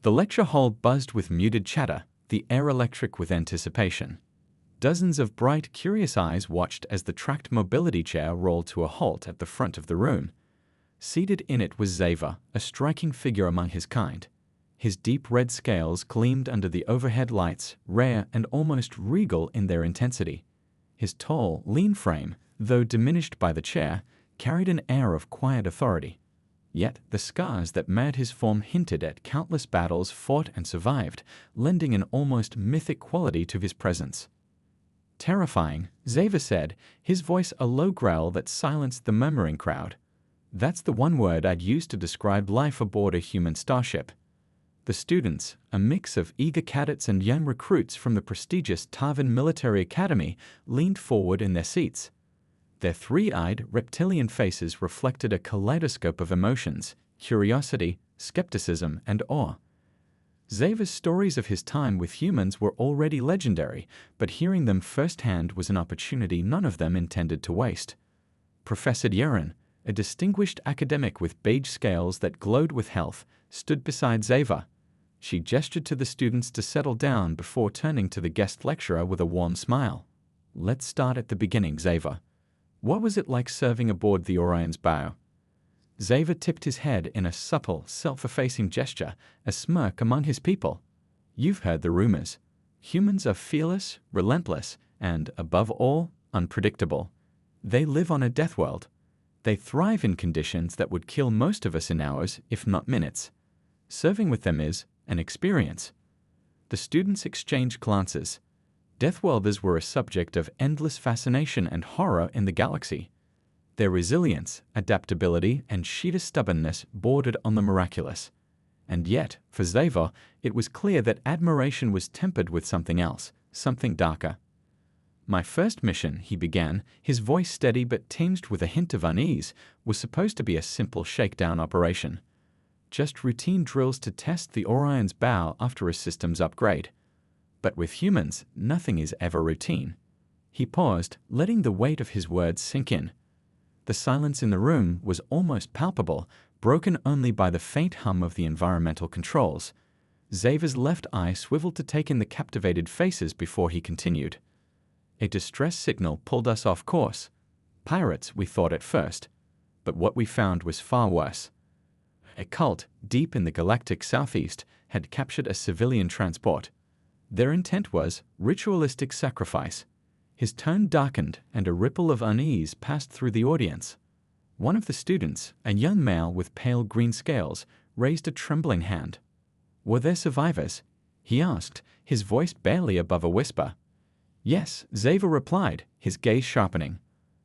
The lecture hall buzzed with muted chatter, the air electric with anticipation. Dozens of bright, curious eyes watched as the tracked mobility chair rolled to a halt at the front of the room. Seated in it was Xavier, a striking figure among his kind. His deep red scales gleamed under the overhead lights, rare and almost regal in their intensity. His tall, lean frame, though diminished by the chair, carried an air of quiet authority. Yet the scars that marred his form hinted at countless battles fought and survived, lending an almost mythic quality to his presence. Terrifying, Xavier said, his voice a low growl that silenced the murmuring crowd. That's the one word I'd use to describe life aboard a human starship. The students, a mix of eager cadets and young recruits from the prestigious Tarvin Military Academy, leaned forward in their seats. Their three-eyed, reptilian faces reflected a kaleidoscope of emotions: curiosity, skepticism, and awe. Xavier's stories of his time with humans were already legendary, but hearing them firsthand was an opportunity none of them intended to waste. Professor Yerin, a distinguished academic with beige scales that glowed with health, stood beside Xavier. She gestured to the students to settle down before turning to the guest lecturer with a warm smile. "Let's start at the beginning, Xavier. What was it like serving aboard the Orion's bow?" Xavier tipped his head in a supple, self-effacing gesture, a smirk among his people. "You've heard the rumors. Humans are fearless, relentless, and, above all, unpredictable. They live on a death world. They thrive in conditions that would kill most of us in hours, if not minutes. Serving with them is an experience." The students exchanged glances. Deathworlders were a subject of endless fascination and horror in the galaxy. Their resilience, adaptability, and sheer stubbornness bordered on the miraculous. And yet, for Xavier, it was clear that admiration was tempered with something else, something darker. "My first mission," he began, his voice steady but tinged with a hint of unease, "was supposed to be a simple shakedown operation. Just routine drills to test the Orion's bow after a systems upgrade. But with humans, nothing is ever routine." He paused, letting the weight of his words sink in. The silence in the room was almost palpable, broken only by the faint hum of the environmental controls. Xavier's left eye swiveled to take in the captivated faces before he continued. "A distress signal pulled us off course. Pirates, we thought at first. But what we found was far worse. A cult, deep in the galactic southeast, had captured a civilian transport. Their intent was ritualistic sacrifice." His tone darkened, and a ripple of unease passed through the audience. One of the students, a young male with pale green scales, raised a trembling hand. "Were there survivors?" he asked, his voice barely above a whisper. "Yes," Xavier replied, his gaze sharpening.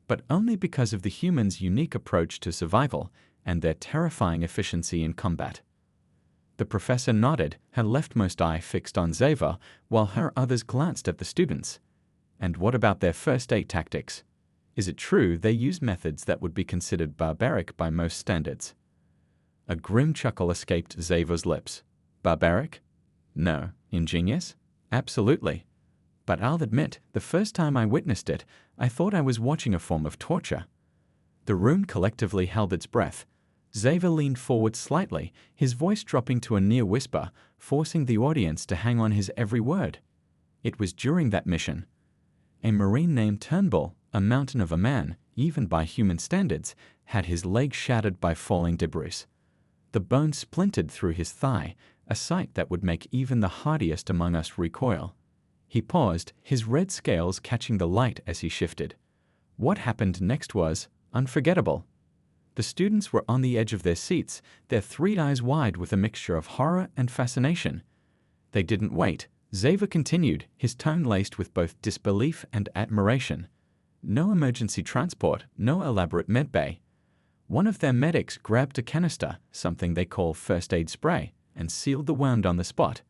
"But only because of the humans' unique approach to survival and their terrifying efficiency in combat." The professor nodded, her leftmost eye fixed on Xavier, while her others glanced at the students. "And what about their first aid tactics? Is it true they used methods that would be considered barbaric by most standards?" A grim chuckle escaped Xavier's lips. "Barbaric? No. Ingenious? Absolutely. But I'll admit, the first time I witnessed it, I thought I was watching a form of torture." The room collectively held its breath. Xavier leaned forward slightly, his voice dropping to a near whisper, forcing the audience to hang on his every word. "It was during that mission. A Marine named Turnbull, a mountain of a man, even by human standards, had his leg shattered by falling debris. The bone splintered through his thigh, a sight that would make even the hardiest among us recoil." He paused, his red scales catching the light as he shifted. What happened next was unforgettable. The students were on the edge of their seats, their three eyes wide with a mixture of horror and fascination. They didn't wait. Xavier continued, his tone laced with both disbelief and admiration. "No emergency transport, no elaborate medbay. One of their medics grabbed a canister, something they call first aid spray, and sealed the wound on the spot.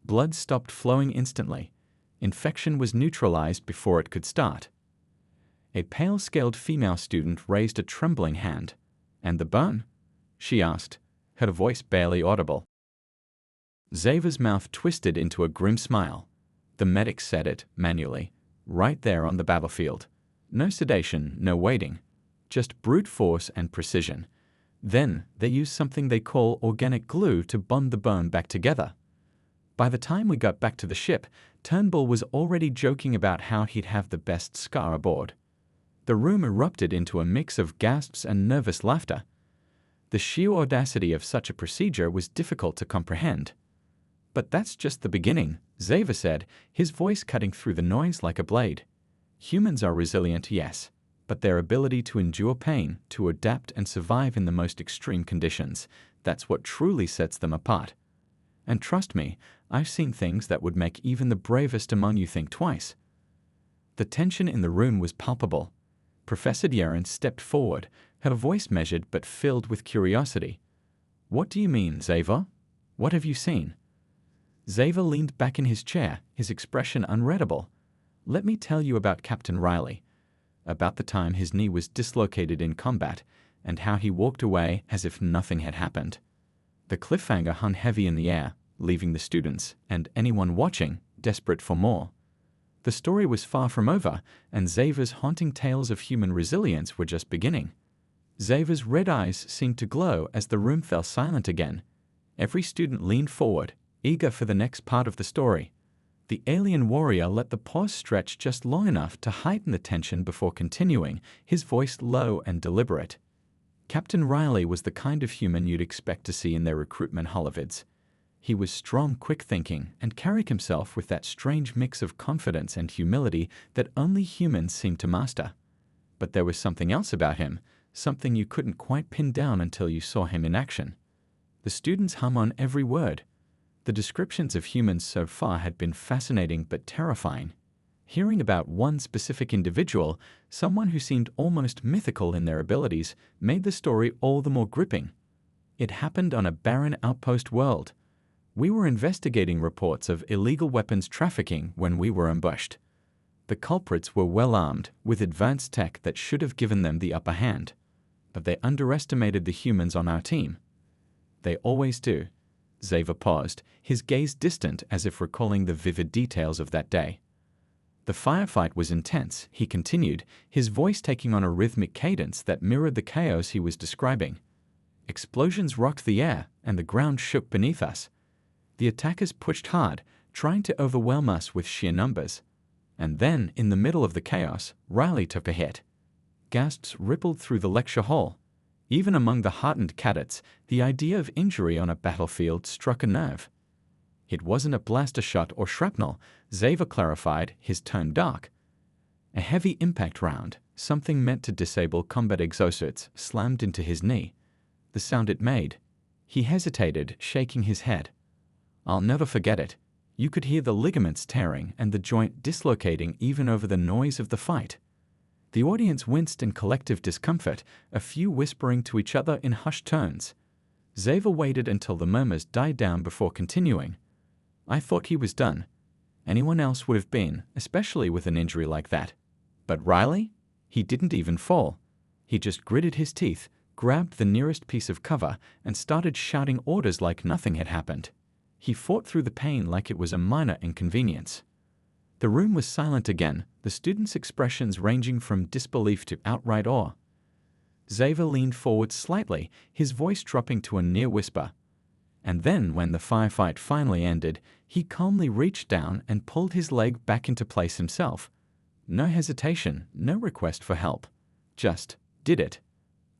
Blood stopped flowing instantly. Infection was neutralized before it could start." A pale-scaled female student raised a trembling hand. "And the bone?" she asked, her voice barely audible. Xavier's mouth twisted into a grim smile. The medic said it, manually, right there on the battlefield. No sedation, no waiting. Just brute force and precision. Then, they use something they call organic glue to bond the bone back together. By the time we got back to the ship, Turnbull was already joking about how he'd have the best scar aboard. The room erupted into a mix of gasps and nervous laughter. The sheer audacity of such a procedure was difficult to comprehend. "But that's just the beginning," Xavier said, his voice cutting through the noise like a blade. "Humans are resilient, yes, but their ability to endure pain, to adapt and survive in the most extreme conditions, that's what truly sets them apart. And trust me, I've seen things that would make even the bravest among you think twice." The tension in the room was palpable. Professor Dieron stepped forward, her voice measured but filled with curiosity. "What do you mean, Xavier? What have you seen?" Xavier leaned back in his chair, his expression unreadable. "Let me tell you about Captain Riley. About the time his knee was dislocated in combat, and how he walked away as if nothing had happened." The cliffhanger hung heavy in the air, leaving the students, and anyone watching, desperate for more. The story was far from over, and Xavier's haunting tales of human resilience were just beginning. Xavier's red eyes seemed to glow as the room fell silent again. Every student leaned forward, eager for the next part of the story. The alien warrior let the pause stretch just long enough to heighten the tension before continuing, his voice low and deliberate. Captain Riley was the kind of human you'd expect to see in their recruitment holovids. He was strong, quick-thinking, and carried himself with that strange mix of confidence and humility that only humans seem to master. But there was something else about him, something you couldn't quite pin down until you saw him in action. The students hum on every word. The descriptions of humans so far had been fascinating but terrifying. Hearing about one specific individual, someone who seemed almost mythical in their abilities, made the story all the more gripping. It happened on a barren outpost world. We were investigating reports of illegal weapons trafficking when we were ambushed. The culprits were well armed, with advanced tech that should have given them the upper hand. But they underestimated the humans on our team. They always do. Xavier paused, his gaze distant as if recalling the vivid details of that day. The firefight was intense, he continued, his voice taking on a rhythmic cadence that mirrored the chaos he was describing. Explosions rocked the air, and the ground shook beneath us. The attackers pushed hard, trying to overwhelm us with sheer numbers. And then, in the middle of the chaos, Riley took a hit. Gasps rippled through the lecture hall. Even among the heartened cadets, the idea of injury on a battlefield struck a nerve. "It wasn't a blaster shot or shrapnel," Xavier clarified, his tone dark. "A heavy impact round, something meant to disable combat exosuits, slammed into his knee. The sound it made." He hesitated, shaking his head. "I'll never forget it. You could hear the ligaments tearing and the joint dislocating even over the noise of the fight." The audience winced in collective discomfort, a few whispering to each other in hushed tones. Xavier waited until the murmurs died down before continuing. "I thought he was done. Anyone else would have been, especially with an injury like that. But Riley? He didn't even fall. He just gritted his teeth, grabbed the nearest piece of cover, and started shouting orders like nothing had happened. He fought through the pain like it was a minor inconvenience." The room was silent again, the students' expressions ranging from disbelief to outright awe. Xavier leaned forward slightly, his voice dropping to a near whisper. And then, when the firefight finally ended, he calmly reached down and pulled his leg back into place himself. No hesitation, no request for help. Just did it.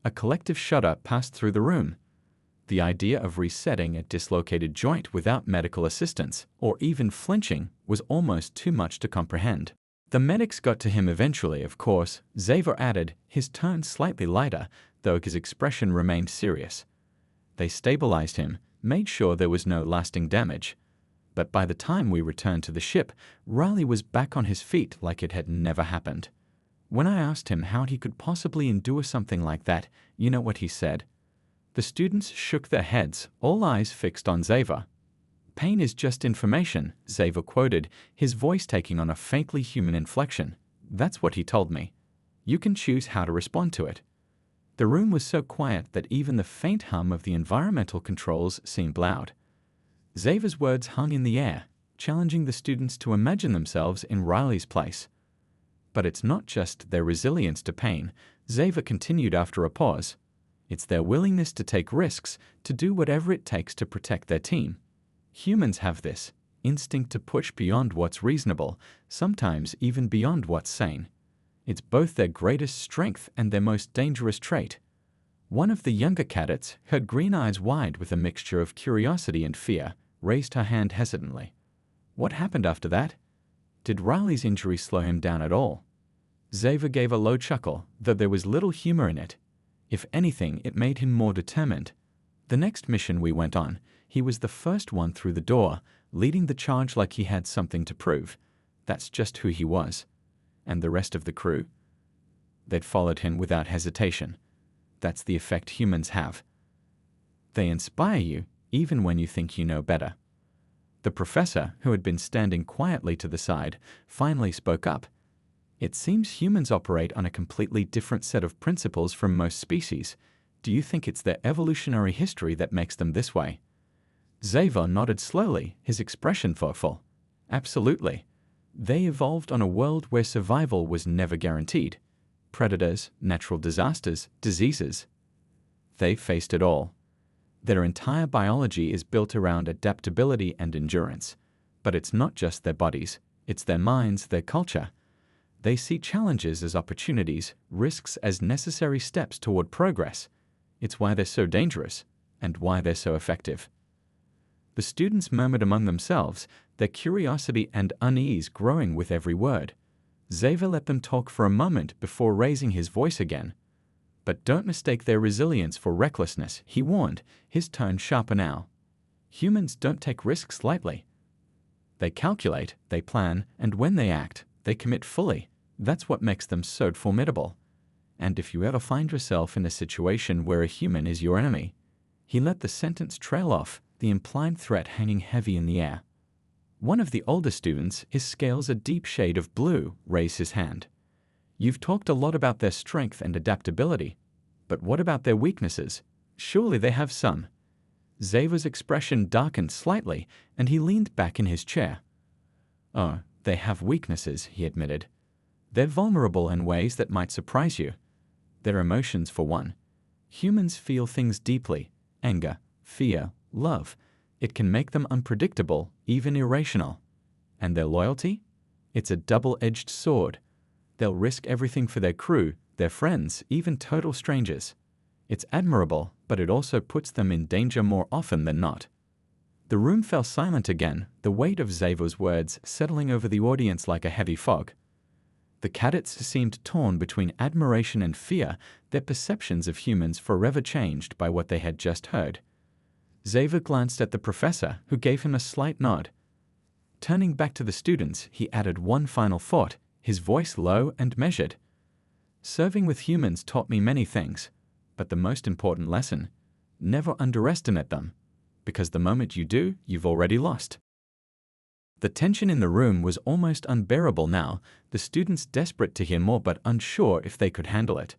A collective shudder passed through the room. The idea of resetting a dislocated joint without medical assistance, or even flinching, was almost too much to comprehend. "The medics got to him eventually, of course," Xavier added, his tone slightly lighter, though his expression remained serious. "They stabilized him, made sure there was no lasting damage. But by the time we returned to the ship, Riley was back on his feet like it had never happened. When I asked him how he could possibly endure something like that, you know what he said?" The students shook their heads, all eyes fixed on Xavier. "Pain is just information," Xavier quoted, his voice taking on a faintly human inflection. "That's what he told me. You can choose how to respond to it." The room was so quiet that even the faint hum of the environmental controls seemed loud. Xavier's words hung in the air, challenging the students to imagine themselves in Riley's place. "But it's not just their resilience to pain," Xavier continued after a pause. It's their willingness to take risks, to do whatever it takes to protect their team. Humans have this instinct to push beyond what's reasonable, sometimes even beyond what's sane. It's both their greatest strength and their most dangerous trait. One of the younger cadets, her green eyes wide with a mixture of curiosity and fear, raised her hand hesitantly. What happened after that? Did Riley's injury slow him down at all? Xavier gave a low chuckle, though there was little humor in it. If anything, it made him more determined. The next mission we went on, he was the first one through the door, leading the charge like he had something to prove. That's just who he was. And the rest of the crew? They'd followed him without hesitation. That's the effect humans have. They inspire you, even when you think you know better. The professor, who had been standing quietly to the side, finally spoke up. It seems humans operate on a completely different set of principles from most species. Do you think it's their evolutionary history that makes them this way? Xavier nodded slowly, his expression thoughtful. Absolutely. They evolved on a world where survival was never guaranteed. Predators, natural disasters, diseases. They faced it all. Their entire biology is built around adaptability and endurance. But it's not just their bodies, it's their minds, their culture. They see challenges as opportunities, risks as necessary steps toward progress. It's why they're so dangerous, and why they're so effective. The students murmured among themselves, their curiosity and unease growing with every word. Xavier let them talk for a moment before raising his voice again. But don't mistake their resilience for recklessness, he warned, his tone sharper now. Humans don't take risks lightly. They calculate, they plan, and when they act, they commit fully. That's what makes them so formidable. And if you ever find yourself in a situation where a human is your enemy, he let the sentence trail off, the implied threat hanging heavy in the air. One of the older students, his scales a deep shade of blue, raised his hand. You've talked a lot about their strength and adaptability, but what about their weaknesses? Surely they have some. Xavier's expression darkened slightly, and he leaned back in his chair. Oh, they have weaknesses, he admitted. They're vulnerable in ways that might surprise you. Their emotions, for one. Humans feel things deeply: anger, fear, love. It can make them unpredictable, even irrational. And their loyalty? It's a double-edged sword. They'll risk everything for their crew, their friends, even total strangers. It's admirable, but it also puts them in danger more often than not. The room fell silent again, the weight of Xavier's words settling over the audience like a heavy fog. The cadets seemed torn between admiration and fear, their perceptions of humans forever changed by what they had just heard. Xavier glanced at the professor, who gave him a slight nod. Turning back to the students, he added one final thought, his voice low and measured. Serving with humans taught me many things, but the most important lesson: never underestimate them, because the moment you do, you've already lost. The tension in the room was almost unbearable now, the students desperate to hear more but unsure if they could handle it.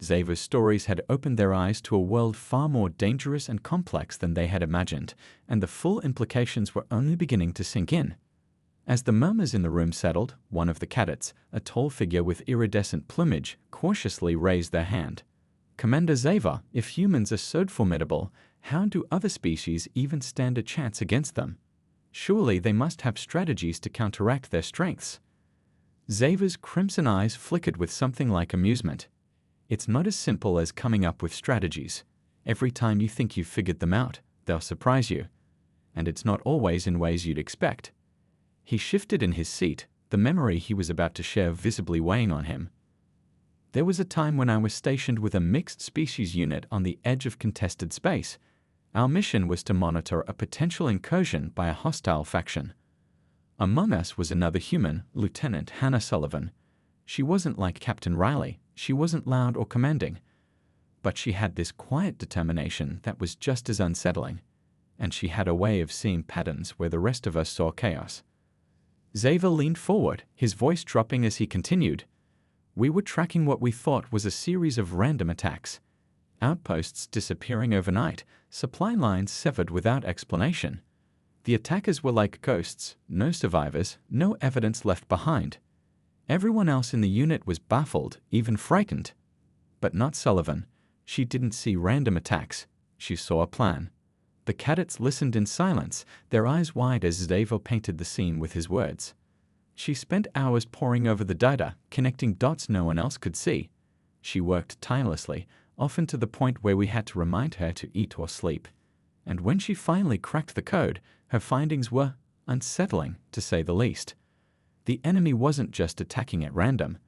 Xavier's stories had opened their eyes to a world far more dangerous and complex than they had imagined, and the full implications were only beginning to sink in. As the murmurs in the room settled, one of the cadets, a tall figure with iridescent plumage, cautiously raised their hand. Commander Xavier, if humans are so formidable, how do other species even stand a chance against them? Surely they must have strategies to counteract their strengths. Xavier's crimson eyes flickered with something like amusement. It's not as simple as coming up with strategies. Every time you think you've figured them out, they'll surprise you. And it's not always in ways you'd expect. He shifted in his seat, the memory he was about to share visibly weighing on him. There was a time when I was stationed with a mixed species unit on the edge of contested space. Our mission was to monitor a potential incursion by a hostile faction. Among us was another human, Lieutenant Hannah Sullivan. She wasn't like Captain Riley. She wasn't loud or commanding. But she had this quiet determination that was just as unsettling. And she had a way of seeing patterns where the rest of us saw chaos. Xavier leaned forward, his voice dropping as he continued. We were tracking what we thought was a series of random attacks. Outposts disappearing overnight, supply lines severed without explanation. The attackers were like ghosts, no survivors, no evidence left behind. Everyone else in the unit was baffled, even frightened. But not Sullivan. She didn't see random attacks. She saw a plan. The cadets listened in silence, their eyes wide as Xavier painted the scene with his words. She spent hours poring over the data, connecting dots no one else could see. She worked tirelessly, often to the point where we had to remind her to eat or sleep. And when she finally cracked the code, her findings were unsettling, to say the least. The enemy wasn't just attacking at random.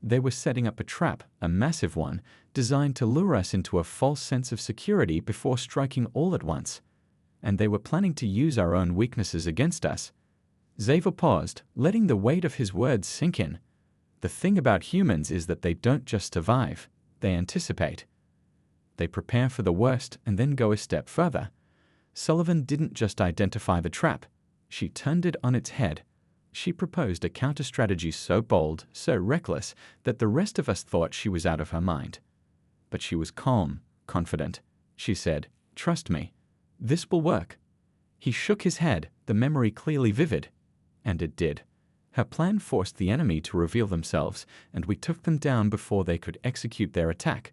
They were setting up a trap, a massive one, designed to lure us into a false sense of security before striking all at once. And they were planning to use our own weaknesses against us. Xavier paused, letting the weight of his words sink in. The thing about humans is that they don't just survive, they anticipate. They prepare for the worst and then go a step further. Sullivan didn't just identify the trap, she turned it on its head. She proposed a counter-strategy so bold, so reckless, that the rest of us thought she was out of her mind. But she was calm, confident. She said, "Trust me. This will work." He shook his head, the memory clearly vivid. And it did. Her plan forced the enemy to reveal themselves, and we took them down before they could execute their attack.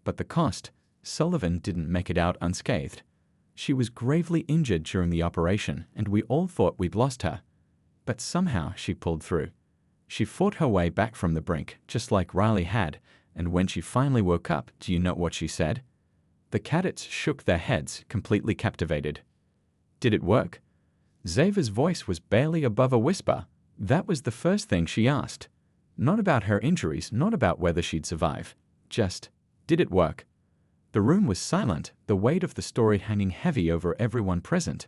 But the cost, Sullivan didn't make it out unscathed. She was gravely injured during the operation, and we all thought we'd lost her. But somehow she pulled through. She fought her way back from the brink, just like Riley had, and when she finally woke up, do you know what she said? The cadets shook their heads, completely captivated. Did it work? Xavier's voice was barely above a whisper. That was the first thing she asked. Not about her injuries, not about whether she'd survive. Just, did it work? The room was silent, the weight of the story hanging heavy over everyone present.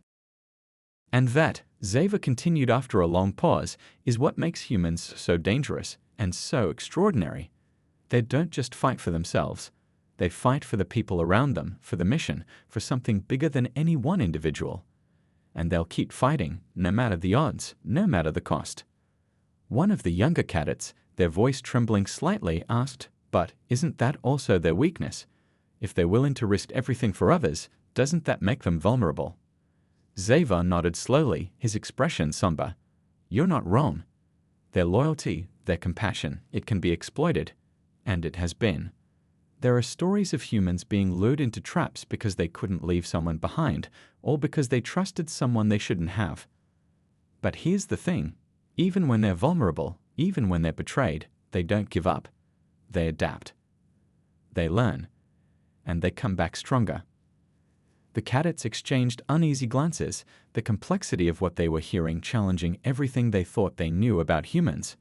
And that, Xavier continued after a long pause, is what makes humans so dangerous and so extraordinary. They don't just fight for themselves. They fight for the people around them, for the mission, for something bigger than any one individual. And they'll keep fighting, no matter the odds, no matter the cost. One of the younger cadets, their voice trembling slightly, asked, "But isn't that also their weakness? If they're willing to risk everything for others, doesn't that make them vulnerable?" Xavier nodded slowly, his expression somber. "You're not wrong. Their loyalty, their compassion, it can be exploited. And it has been. There are stories of humans being lured into traps because they couldn't leave someone behind, or because they trusted someone they shouldn't have. But here's the thing. Even when they're vulnerable, even when they're betrayed, they don't give up. They adapt. They learn. And they come back stronger." The cadets exchanged uneasy glances, the complexity of what they were hearing challenging everything they thought they knew about humans.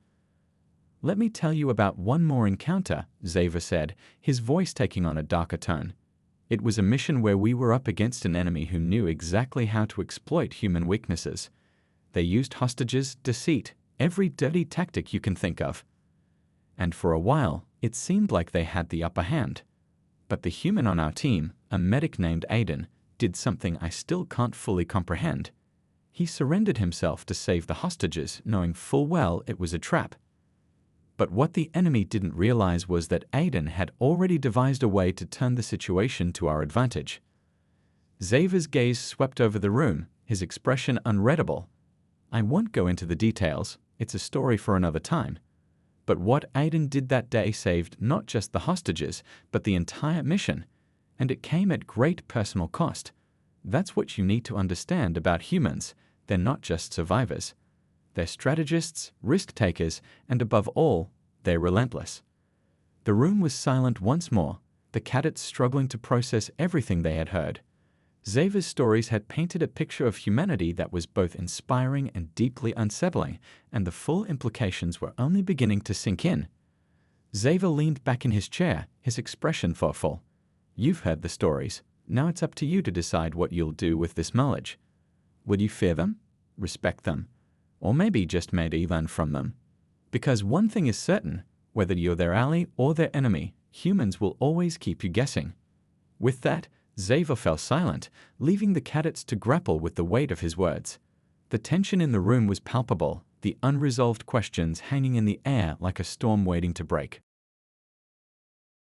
"Let me tell you about one more encounter," Xavier said, his voice taking on a darker tone. "It was a mission where we were up against an enemy who knew exactly how to exploit human weaknesses. They used hostages, deceit, every dirty tactic you can think of. And for a while, it seemed like they had the upper hand. But the human on our team, a medic named Aiden, did something I still can't fully comprehend. He surrendered himself to save the hostages, knowing full well it was a trap. But what the enemy didn't realize was that Aiden had already devised a way to turn the situation to our advantage." Xavier's gaze swept over the room, his expression unreadable. "I won't go into the details, it's a story for another time. But what Aiden did that day saved not just the hostages, but the entire mission. And it came at great personal cost. That's what you need to understand about humans. They're not just survivors. They're strategists, risk-takers, and above all, they're relentless." The room was silent once more, the cadets struggling to process everything they had heard. Xavier's stories had painted a picture of humanity that was both inspiring and deeply unsettling, and the full implications were only beginning to sink in. Xavier leaned back in his chair, his expression thoughtful. "You've heard the stories. Now it's up to you to decide what you'll do with this knowledge. Will you fear them? Respect them? Or maybe just maybe learn from them? Because one thing is certain, whether you're their ally or their enemy, humans will always keep you guessing." With that, Xavier fell silent, leaving the cadets to grapple with the weight of his words. The tension in the room was palpable, the unresolved questions hanging in the air like a storm waiting to break.